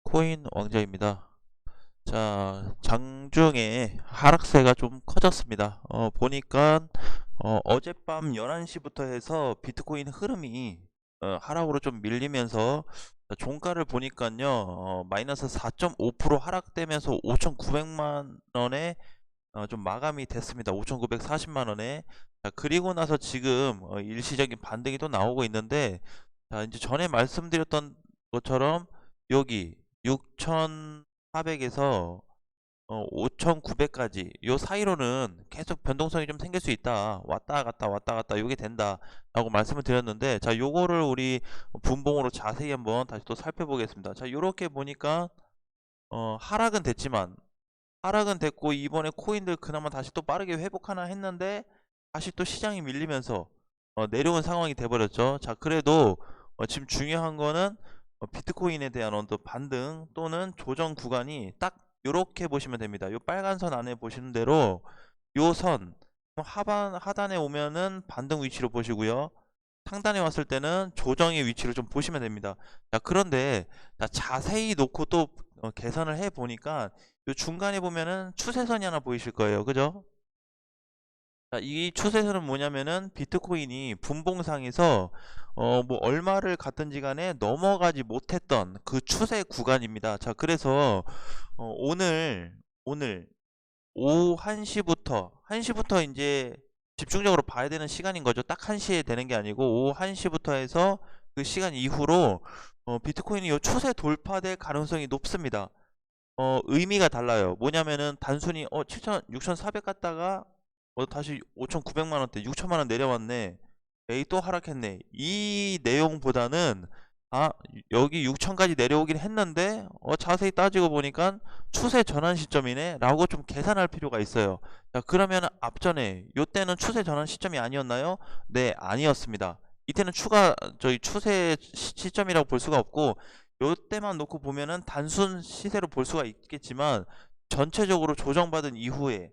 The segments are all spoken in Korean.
코인 왕자입니다. 자, 장중에 하락세가 좀 커졌습니다. 보니까 어젯밤 11시부터 해서 비트코인 흐름이 하락으로 좀 밀리면서 종가를 보니까요, 마이너스 4.5% 하락되면서 5,900만 원에 좀 마감이 됐습니다. 5,940만 원에. 자, 그리고 나서 지금 일시적인 반등이 또 나오고 있는데, 자, 이제 전에 말씀드렸던 것처럼 여기 6,400에서 5,900까지 요 사이로는 계속 변동성이 좀 생길 수 있다. 왔다 갔다 왔다 갔다 요게 된다 라고 말씀을 드렸는데, 자, 요거를 우리 분봉으로 자세히 한번 다시 또 살펴보겠습니다. 자, 요렇게 보니까 하락은 됐지만, 하락은 됐고 이번에 코인들 그나마 다시 또 빠르게 회복하나 했는데 다시 또 시장이 밀리면서 내려온 상황이 돼버렸죠. 자, 그래도 지금 중요한 거는 비트코인에 대한 어떤 반등 또는 조정 구간이 딱 요렇게 보시면 됩니다. 요 빨간 선 안에 보시는 대로 요 선 하단에 오면은 반등 위치로 보시고요, 상단에 왔을 때는 조정의 위치를 좀 보시면 됩니다. 자, 그런데 자, 자세히 놓고 또 계산을 해 보니까 요 중간에 보면은 추세선이 하나 보이실 거예요. 그죠? 자, 이 추세선은 뭐냐면은 비트코인이 분봉상에서 뭐 얼마를 갔든지 간에 넘어가지 못했던 그 추세 구간입니다. 자, 그래서 오늘 오후 1시부터 이제 집중적으로 봐야 되는 시간인 거죠. 딱 1시에 되는 게 아니고 오후 1시부터 해서 그 시간 이후로 비트코인이 이 추세 돌파될 가능성이 높습니다. 의미가 달라요. 뭐냐면은 단순히 6,400 갔다가 다시 5,900만 원대, 6천만 원 내려왔네. 에이, 또 하락했네. 이 내용보다는 여기 6천까지 내려오긴 했는데 자세히 따지고 보니까 추세 전환 시점이네 라고 좀 계산할 필요가 있어요. 자, 그러면 앞전에 요때는 추세 전환 시점이 아니었나요? 네, 아니었습니다. 이때는 저희 추세 시점이라고 볼 수가 없고, 요때만 놓고 보면은 단순 시세로 볼 수가 있겠지만 전체적으로 조정받은 이후에,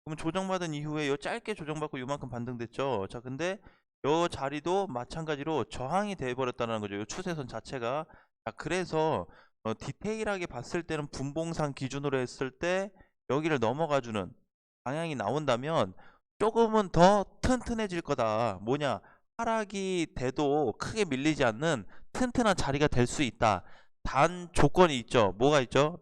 그러면 조정받은 이후에 요 짧게 조정받고 요만큼 반등됐죠. 자, 근데 요 자리도 마찬가지로 저항이 돼 버렸다는 거죠. 요 추세선 자체가. 자, 그래서 디테일하게 봤을 때는 분봉상 기준으로 했을 때 여기를 넘어가주는 방향이 나온다면 조금은 더 튼튼해질 거다. 뭐냐, 하락이 돼도 크게 밀리지 않는 튼튼한 자리가 될 수 있다. 단 조건이 있죠. 뭐가 있죠?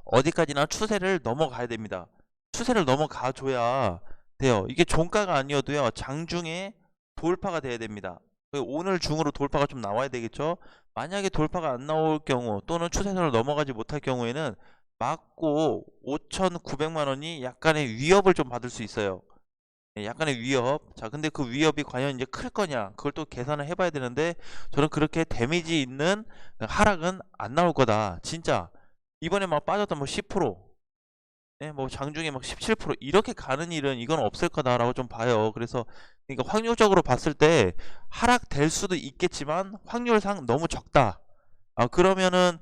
어디까지나 추세를 넘어가야 됩니다. 추세를 넘어가 줘야 돼요. 이게 종가가 아니어도요, 장중에 돌파가 돼야 됩니다. 오늘 중으로 돌파가 좀 나와야 되겠죠. 만약에 돌파가 안 나올 경우 또는 추세선을 넘어가지 못할 경우에는 맞고 5,900만 원이 약간의 위협을 좀 받을 수 있어요. 약간의 위협. 자, 근데 그 위협이 과연 이제 클 거냐, 그걸 또 계산을 해봐야 되는데, 저는 그렇게 데미지 있는 하락은 안 나올 거다. 진짜 이번에 막 빠졌던 뭐 10%, 뭐 장중에 막 17% 이렇게 가는 일은 이건 없을 거다라고 좀 봐요. 그래서 그러니까 확률적으로 봤을 때 하락될 수도 있겠지만 확률상 너무 적다. 그러면은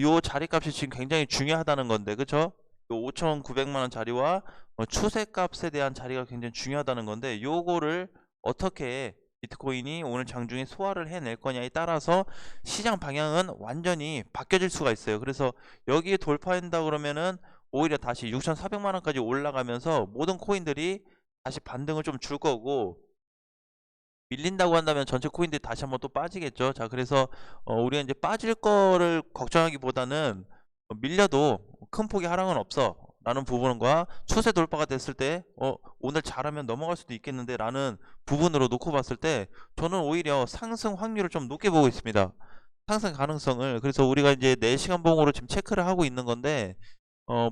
요 자리값이 지금 굉장히 중요하다는 건데, 그쵸? 요 5,900만 원 자리와 추세값에 대한 자리가 굉장히 중요하다는 건데, 요거를 어떻게 비트코인이 오늘 장중에 소화를 해낼 거냐에 따라서 시장 방향은 완전히 바뀌어질 수가 있어요. 그래서 여기에 돌파한다 그러면은 오히려 다시 6,400만 원까지 올라가면서 모든 코인들이 다시 반등을 좀 줄 거고, 밀린다고 한다면 전체 코인들이 다시 한번 또 빠지겠죠. 자, 그래서 우리가 이제 빠질 거를 걱정하기보다는 밀려도 큰 폭의 하락은 없어 라는 부분과 추세 돌파가 됐을 때 오늘 잘하면 넘어갈 수도 있겠는데 라는 부분으로 놓고 봤을 때 저는 오히려 상승 확률을 좀 높게 보고 있습니다. 상승 가능성을. 그래서 우리가 이제 4시간 봉으로 지금 체크를 하고 있는 건데,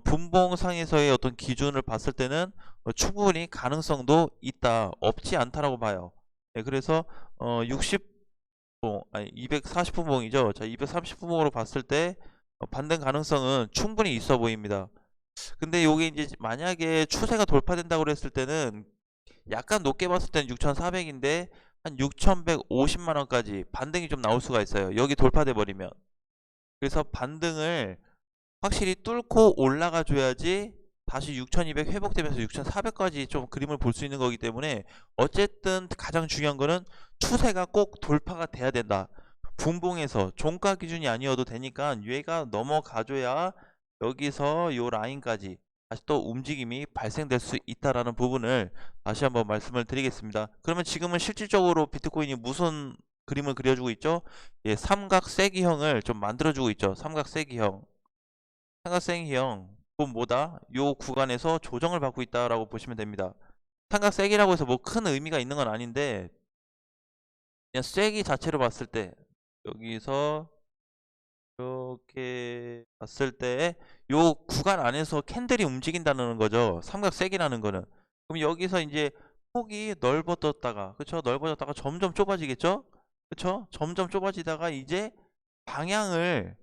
분봉상에서의 어떤 기준을 봤을 때는 충분히 가능성도 있다, 없지 않다라고 봐요. 네, 그래서 60봉, 아니 240분봉이죠. 자, 230분봉으로 봤을 때 반등 가능성은 충분히 있어 보입니다. 근데 요게 이제 만약에 추세가 돌파된다고 그랬을 때는 약간 높게 봤을 때는 6,400인데 한 6,150만 원까지 반등이 좀 나올 수가 있어요. 여기 돌파돼 버리면. 그래서 반등을 확실히 뚫고 올라가 줘야지 다시 6,200 회복되면서 6,400까지 좀 그림을 볼 수 있는 거기 때문에 어쨌든 가장 중요한 거는 추세가 꼭 돌파가 돼야 된다. 분봉에서 종가 기준이 아니어도 되니까 얘가 넘어가줘야 여기서 요 라인까지 다시 또 움직임이 발생될 수 있다라는 부분을 다시 한번 말씀을 드리겠습니다. 그러면 지금은 실질적으로 비트코인이 무슨 그림을 그려주고 있죠? 예, 삼각세기형을 좀 만들어주고 있죠. 삼각세기형. 삼각세기형. 그건 뭐다? 요 구간에서 조정을 받고 있다라고 보시면 됩니다. 삼각세기라고 해서 뭐 큰 의미가 있는 건 아닌데, 그냥 쐐기 자체로 봤을 때, 여기서 이렇게 봤을 때 요 구간 안에서 캔들이 움직인다는 거죠. 삼각색이라는 거는. 그럼 여기서 이제 폭이 넓어졌다가, 그쵸? 넓어졌다가 점점 좁아지겠죠? 그쵸? 점점 좁아지다가 이제 방향을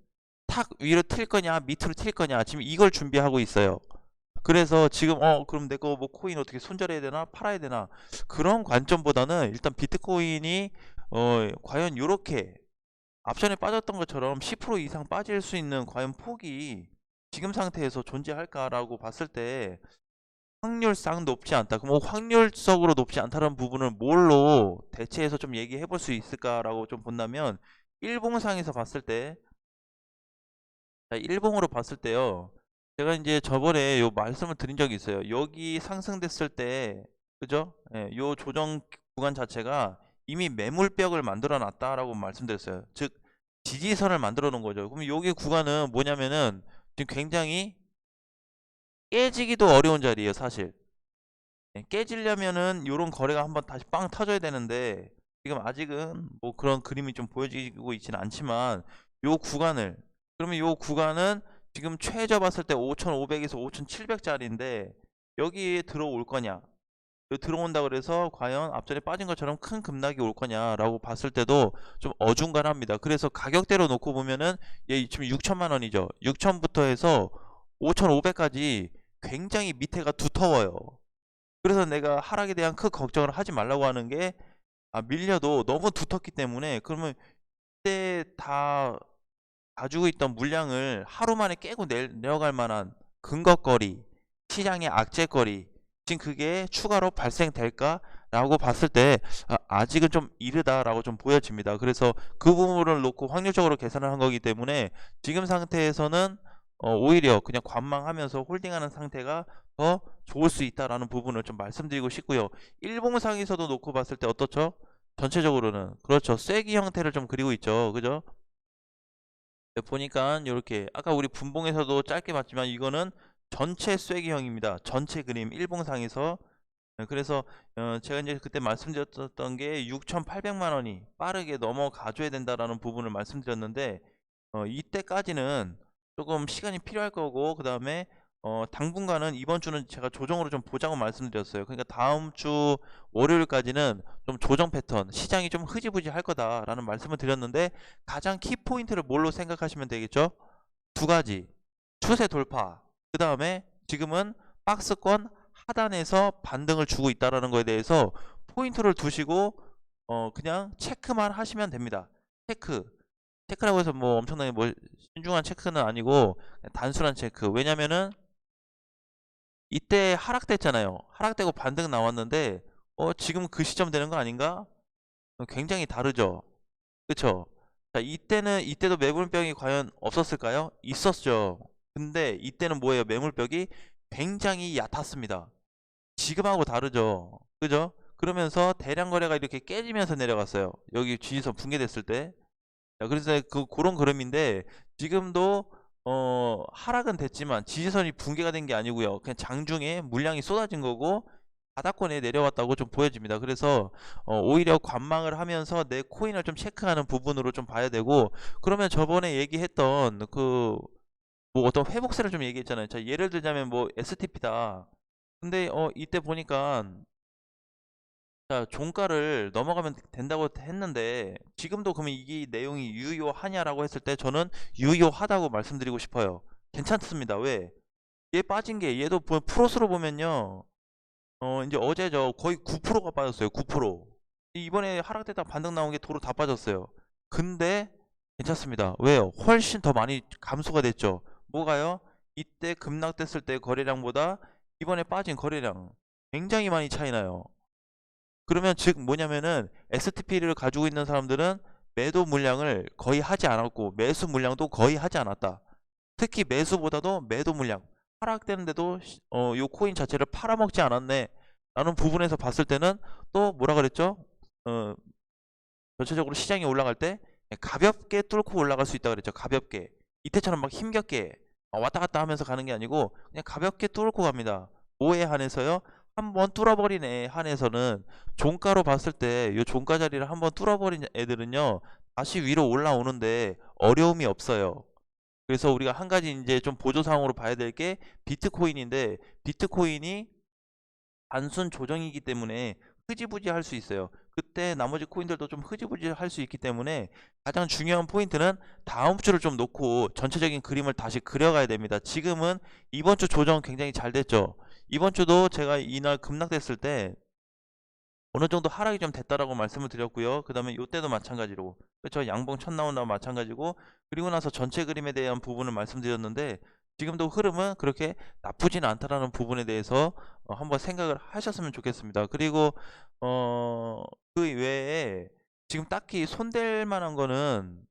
탁 위로 틀 거냐 밑으로 틀 거냐, 지금 이걸 준비하고 있어요. 그래서 지금 그럼 내 거 뭐 코인 어떻게 손절해야 되나 팔아야 되나, 그런 관점보다는 일단 비트코인이 과연 요렇게 앞전에 빠졌던 것처럼 10% 이상 빠질 수 있는 과연 폭이 지금 상태에서 존재할까라고 봤을 때 확률상 높지 않다. 그럼 확률적으로 높지 않다는 부분을 뭘로 대체해서 좀 얘기해 볼 수 있을까라고 좀 본다면, 일봉상에서 봤을 때, 자, 일봉으로 봤을 때요. 제가 이제 저번에 요 말씀을 드린 적이 있어요. 여기 상승됐을 때, 그죠? 예, 요 조정 구간 자체가 이미 매물벽을 만들어 놨다라고 말씀드렸어요. 즉, 지지선을 만들어 놓은 거죠. 그럼 여기 구간은 뭐냐면은 지금 굉장히 깨지기도 어려운 자리예요, 사실. 예, 깨지려면은 요런 거래가 한번 다시 빵 터져야 되는데, 지금 아직은 뭐 그런 그림이 좀 보여지고 있지는 않지만, 요 구간을, 그러면 요 구간은 지금 최저 봤을 때 5,500에서 5,700짜리인데 여기에 들어올 거냐, 여기 들어온다 그래서 과연 앞전에 빠진 것처럼 큰 급락이 올 거냐라고 봤을 때도 좀 어중간합니다. 그래서 가격대로 놓고 보면은 얘 지금 6천만 원이죠. 6천부터 해서 5,500까지 굉장히 밑에가 두터워요. 그래서 내가 하락에 대한 큰 걱정을 하지 말라고 하는 게, 밀려도 너무 두텁기 때문에, 그러면 그때 다 가지고 있던 물량을 하루 만에 깨고 내려갈 만한 근거거리, 시장의 악재거리, 지금 그게 추가로 발생될까라고 봤을 때 아직은 좀 이르다라고 좀 보여집니다. 그래서 그 부분을 놓고 확률적으로 계산을 한 거기 때문에 지금 상태에서는 오히려 그냥 관망하면서 홀딩하는 상태가 더 좋을 수 있다라는 부분을 좀 말씀드리고 싶고요. 일봉상에서도 놓고 봤을 때 어떻죠? 전체적으로는 그렇죠. 쐐기 형태를 좀 그리고 있죠. 그죠? 보니까 이렇게 아까 우리 분봉에서도 짧게 봤지만 이거는 전체 쐐기형입니다. 전체 그림 일봉상에서. 그래서 제가 이제 그때 말씀드렸던 게 6,800만 원이 빠르게 넘어가줘야 된다라는 부분을 말씀드렸는데, 이때까지는 조금 시간이 필요할 거고, 그 다음에 당분간은 이번 주는 제가 조정으로 좀 보자고 말씀드렸어요. 그러니까 다음 주 월요일까지는 좀 조정 패턴, 시장이 좀 흐지부지 할 거다라는 말씀을 드렸는데, 가장 키포인트를 뭘로 생각하시면 되겠죠? 두 가지. 추세 돌파. 그 다음에 지금은 박스권 하단에서 반등을 주고 있다라는 거에 대해서 포인트를 두시고 그냥 체크만 하시면 됩니다. 체크라고 해서 뭐 엄청나게 뭐 신중한 체크는 아니고 단순한 체크. 왜냐면은 이때 하락됐잖아요. 하락되고 반등 나왔는데 지금 그 시점 되는 거 아닌가? 굉장히 다르죠. 그쵸? 자, 이때도 매물벽이 과연 없었을까요? 있었죠. 근데 이때는 뭐예요? 매물벽이 굉장히 얕았습니다. 지금하고 다르죠. 그죠? 그러면서 대량 거래가 이렇게 깨지면서 내려갔어요. 여기 지지선 붕괴됐을 때. 자, 그래서 그런 그림인데, 지금도 하락은 됐지만 지지선이 붕괴가 된 게 아니고요. 그냥 장중에 물량이 쏟아진 거고 바닥권에 내려왔다고 좀 보여집니다. 그래서 오히려 관망을 하면서 내 코인을 좀 체크하는 부분으로 좀 봐야 되고, 그러면 저번에 얘기했던 그 뭐 어떤 회복세를 좀 얘기했잖아요. 자, 예를 들자면 뭐 STP다. 근데 이때 보니까, 자, 종가를 넘어가면 된다고 했는데 지금도 그러면 이 내용이 유효하냐라고 했을 때 저는 유효하다고 말씀드리고 싶어요. 괜찮습니다. 왜? 얘 빠진 게, 얘도 프로스로 보면요. 이제 어제죠. 거의 9%가 빠졌어요. 9%. 이번에 하락됐다 반등 나온 게 도로 다 빠졌어요. 근데 괜찮습니다. 왜요? 훨씬 더 많이 감소가 됐죠. 뭐가요? 이때 급락됐을 때 거래량보다 이번에 빠진 거래량 굉장히 많이 차이 나요. 그러면 즉 뭐냐면은 STP를 가지고 있는 사람들은 매도 물량을 거의 하지 않았고 매수 물량도 거의 하지 않았다. 특히 매수보다도 매도 물량 하락되는데도 요 코인 자체를 팔아먹지 않았네 라는 부분에서 봤을 때는 또 뭐라 그랬죠? 전체적으로 시장이 올라갈 때 가볍게 뚫고 올라갈 수 있다 그랬죠. 가볍게. 이때처럼 막 힘겹게 왔다 갔다 하면서 가는 게 아니고 그냥 가볍게 뚫고 갑니다. 뭐에 한해서요? 한번 뚫어버린 애에 한해서는 종가로 봤을 때 요 종가 자리를 한번 뚫어버린 애들은요 다시 위로 올라오는데 어려움이 없어요. 그래서 우리가 한 가지 이제 좀 보조사항으로 봐야 될 게 비트코인인데, 비트코인이 단순 조정이기 때문에 흐지부지 할 수 있어요. 그때 나머지 코인들도 좀 흐지부지 할 수 있기 때문에 가장 중요한 포인트는 다음 주를 좀 놓고 전체적인 그림을 다시 그려가야 됩니다. 지금은 이번 주 조정 굉장히 잘 됐죠. 이번 주도 제가 이날 급락됐을 때 어느 정도 하락이 좀 됐다라고 말씀을 드렸고요. 그 다음에 이때도 마찬가지로, 그렇죠? 양봉 첫 나온다고 마찬가지고, 그리고 나서 전체 그림에 대한 부분을 말씀드렸는데 지금도 흐름은 그렇게 나쁘진 않다라는 부분에 대해서 한번 생각을 하셨으면 좋겠습니다. 그리고 그 외에 지금 딱히 손댈 만한 거는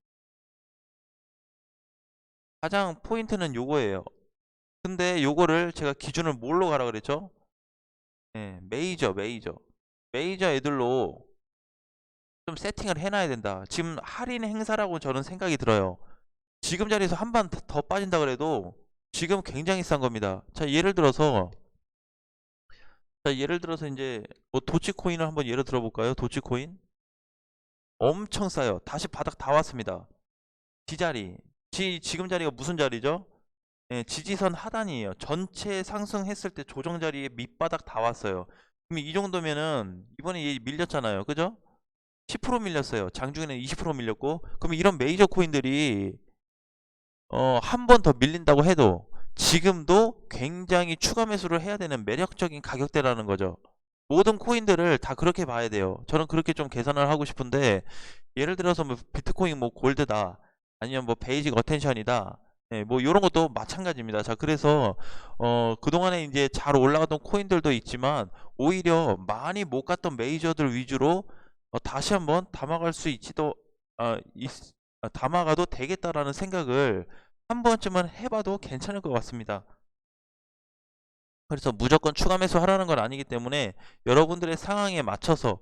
가장 포인트는 요거예요. 근데 요거를 제가 기준을 뭘로 가라 그랬죠? 네, 메이저 애들로 좀 세팅을 해놔야 된다. 지금 할인 행사라고 저는 생각이 들어요. 지금 자리에서 한 번 더 빠진다 그래도 지금 굉장히 싼 겁니다. 자, 예를 들어서 이제 뭐 도치코인을 한번 예를 들어볼까요? 도치코인 엄청 싸요. 다시 바닥 다 왔습니다. 지자리, 지금 자리가 무슨 자리죠? 예, 지지선 하단이에요. 전체 상승했을 때 조정 자리에 밑바닥 다 왔어요. 그럼 이 정도면은 이번에 얘 밀렸잖아요. 그죠? 10% 밀렸어요. 장중에는 20% 밀렸고. 그럼 이런 메이저 코인들이 한 번 더 밀린다고 해도 지금도 굉장히 추가 매수를 해야 되는 매력적인 가격대라는 거죠. 모든 코인들을 다 그렇게 봐야 돼요. 저는 그렇게 좀 계산을 하고 싶은데, 예를 들어서 뭐 비트코인 뭐 골드다, 아니면 뭐 베이직 어텐션이다, 네, 뭐 이런 것도 마찬가지입니다. 자, 그래서 그동안에 이제 잘 올라갔던 코인들도 있지만 오히려 많이 못 갔던 메이저들 위주로 다시 한번 담아갈 수 있지도 담아가도 되겠다라는 생각을 한 번쯤은 해봐도 괜찮을 것 같습니다. 그래서 무조건 추가 매수 하라는 건 아니기 때문에 여러분들의 상황에 맞춰서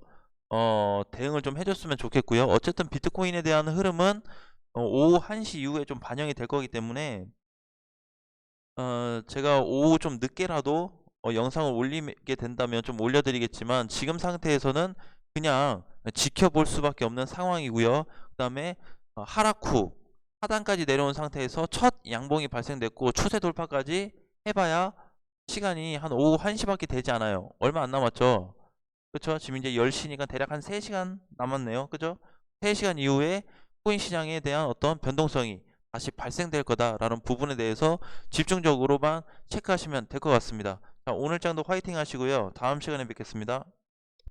대응을 좀 해줬으면 좋겠고요. 어쨌든 비트코인에 대한 흐름은 오후 1시 이후에 좀 반영이 될 거기 때문에 제가 오후 좀 늦게라도 영상을 올리게 된다면 좀 올려드리겠지만 지금 상태에서는 그냥 지켜볼 수밖에 없는 상황이고요. 그 다음에 하락 후 하단까지 내려온 상태에서 첫 양봉이 발생됐고 추세 돌파까지 해봐야 시간이 한 오후 1시밖에 되지 않아요. 얼마 안 남았죠. 그렇죠? 지금 이제 10시니까 대략 한 3시간 남았네요. 그죠? 3시간 이후에 코인 시장에 대한 어떤 변동성이 다시 발생될 거다라는 부분에 대해서 집중적으로만 체크하시면 될 것 같습니다. 자, 오늘 장도 화이팅 하시고요. 다음 시간에 뵙겠습니다.